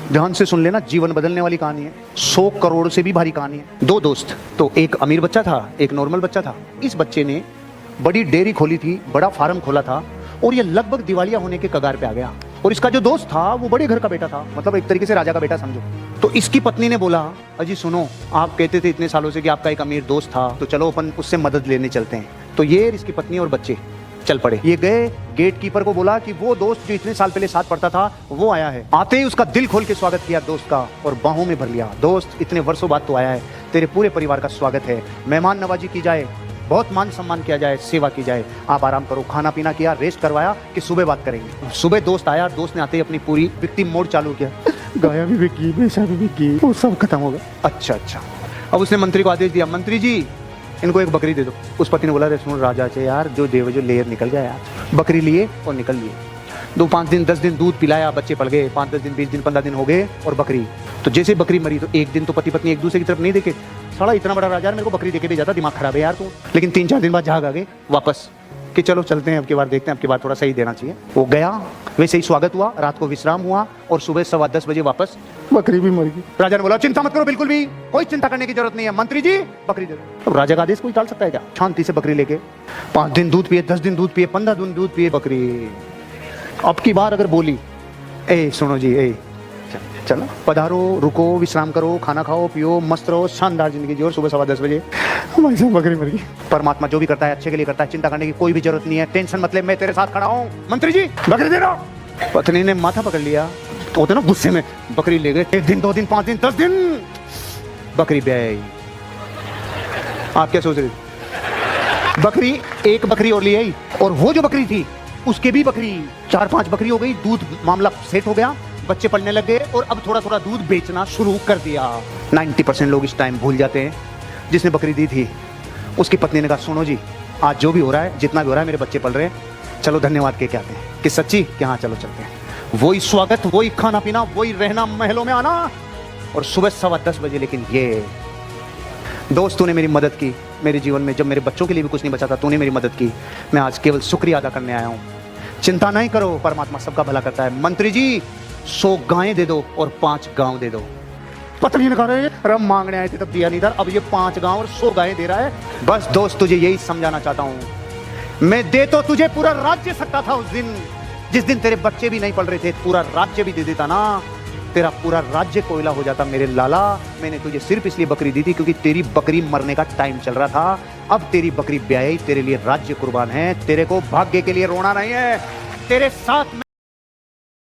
ध्यान से सुन लेना, जीवन बदलने वाली कहानी है, 100 करोड़ से भी भारी कहानी है। 2 दोस्त, तो एक अमीर बच्चा था, एक नॉर्मल बच्चा था। इस बच्चे ने बड़ी डेयरी खोली थी, बड़ा फार्म खोला था, और ये लगभग दिवालिया होने के कगार पे आ गया। और इसका जो दोस्त था वो बड़े घर का बेटा था, मतलब एक तरीके से राजा का बेटा समझो। तो इसकी पत्नी ने बोला, अजी सुनो, आप कहते थे इतने सालों से कि आपका एक अमीर दोस्त था, तो चलो अपन उससे मदद लेने चलते हैं। तो ये इसकी पत्नी और बच्चे चल पड़े। ये गए, गेट कीपर को बोला कि वो दोस्त जो इतने साल पहले साथ पढ़ता था वो आया है। आते ही उसका दिल खोल के स्वागत किया दोस्त का और बाहों में भर लिया। दोस्त, इतने वर्षों बाद तो आया है, तेरे पूरे परिवार का स्वागत है, मेहमान नवाजी की जाए, बहुत मान सम्मान किया जाए, सेवा की जाए, आप आराम करो। खाना पीना किया, रेस्ट करवाया कि सुबह बात करेंगे। सुबह दोस्त आया, दोस्त ने आते ही अपनी पूरी विक्टिम मोड चालू किया, गाया भी बिकी, बेचा भी बिकी, वो सब खत्म हो गया। अच्छा। अब उसने मंत्री को आदेश दिया, मंत्री जी इनको एक बकरी दे दो। उस पति ने बोला, रे सुन राजा से यार, जो देव जो लेयर निकल गया यार। बकरी लिए और निकल लिए। 2-5 दिन 10 दिन दूध पिलाया, बच्चे पल गए। 5-10 दिन 20 दिन 15 दिन हो गए और बकरी, तो जैसे बकरी मरी तो एक दिन तो पति पत्नी एक दूसरे की तरफ नहीं देखे, साला इतना बड़ा राजा मेरे को बकरी देके भेजा था, दिमाग खराब है यार तू। लेकिन 3-4 दिन बाद झाग आ गए वापस कि चलो चलते हैं, अब की बार देखते हैं, अब की बार थोड़ा सही देना चाहिए। वो गया, वैसे ही स्वागत हुआ, रात को विश्राम हुआ और सुबह 10:15 बजे वापस बकरी भी मर गई। राजा ने बोला, चिंता मत करो, बिल्कुल भी कोई चिंता करने की जरूरत नहीं है, मंत्री जी बकरी दे दो। अब राजा का आदेश कोई टाल सकता है क्या? शांति से बकरी लेके 5 दिन दूध पिए, 10 दिन दूध पिए, 15 दिन दूध पिए बकरी। अब की बार अगर बोली, ए सुनो जी, ए चलो पधारो, रुको, विश्राम करो, खाना खाओ, पियो, मस्त रहो, शानदार जिंदगी जियो, सुबह 10:15 बजे हमारी सब बकरी मर गई। परमात्मा जो भी करता है अच्छे के लिए करता है, चिंता करने की कोई भी जरूरत नहीं है, टेंशन मत ले, मैं तेरे साथ खड़ा हूँ, मंत्री जी बकरी दे दो। पत्नी ने माथा पकड़ लिया, तो होते ना गुस्से में, बकरी ले गए। 1 दिन 2 दिन 5 दिन 10 दिन बकरी ब्याई। आप क्या सोच रहे थे? बकरी, एक बकरी और ले आई, और वो जो बकरी थी उसके भी बकरी 4-5 बकरी हो गई। दूध मामला सेट हो गया, बच्चे पढ़ने लग गए और अब थोड़ा थोड़ा दूध बेचना शुरू कर दिया। 90% लोग इस टाइम भूल जाते हैं, जिसने बकरी दी थी उसकी पत्नी ने कहा, सुनो जी आज जो भी हो रहा है, जितना भी हो रहा है, मेरे बच्चे पढ़ रहे हैं, चलो धन्यवाद के क्या आते हैं कि सच्ची कि हाँ चलो चलते हैं। वही स्वागत, वही खाना पीना, वही रहना, महलों में आना, और सुबह 10:15 बजे। लेकिन ये दोस्त, तूने मेरी मदद की मेरे जीवन में, जब मेरे बच्चों के लिए भी कुछ नहीं बचा था, तूने मेरी मदद की, मैं आज केवल शुक्रिया अदा करने आया हूँ। चिंता नहीं करो, परमात्मा सबका भला करता है। मंत्री जी 100 गायें दे दो और 5 गांव दे दो। पत्नी ने कहा, रम मांगने आए थे तब दिया नहीं था, अब ये 5 गांव और 100 गायें दे रहा है। बस दोस्त, तुझे यही समझाना चाहता हूँ, मैं दे तो तुझे पूरा राज्य सकता था उस दिन, जिस दिन तेरे बच्चे भी नहीं पढ़ रहे थे, पूरा राज्य भी दे देता ना, तेरा पूरा राज्य कोयला हो जाता मेरे लाला। मैंने तुझे सिर्फ इसलिए बकरी दी थी क्योंकि तेरी बकरी मरने का टाइम चल रहा था। अब तेरी बकरी ब्याई, तेरे लिए राज्य कुर्बान है, तेरे को भाग्य के लिए रोना नहीं है, तेरे साथ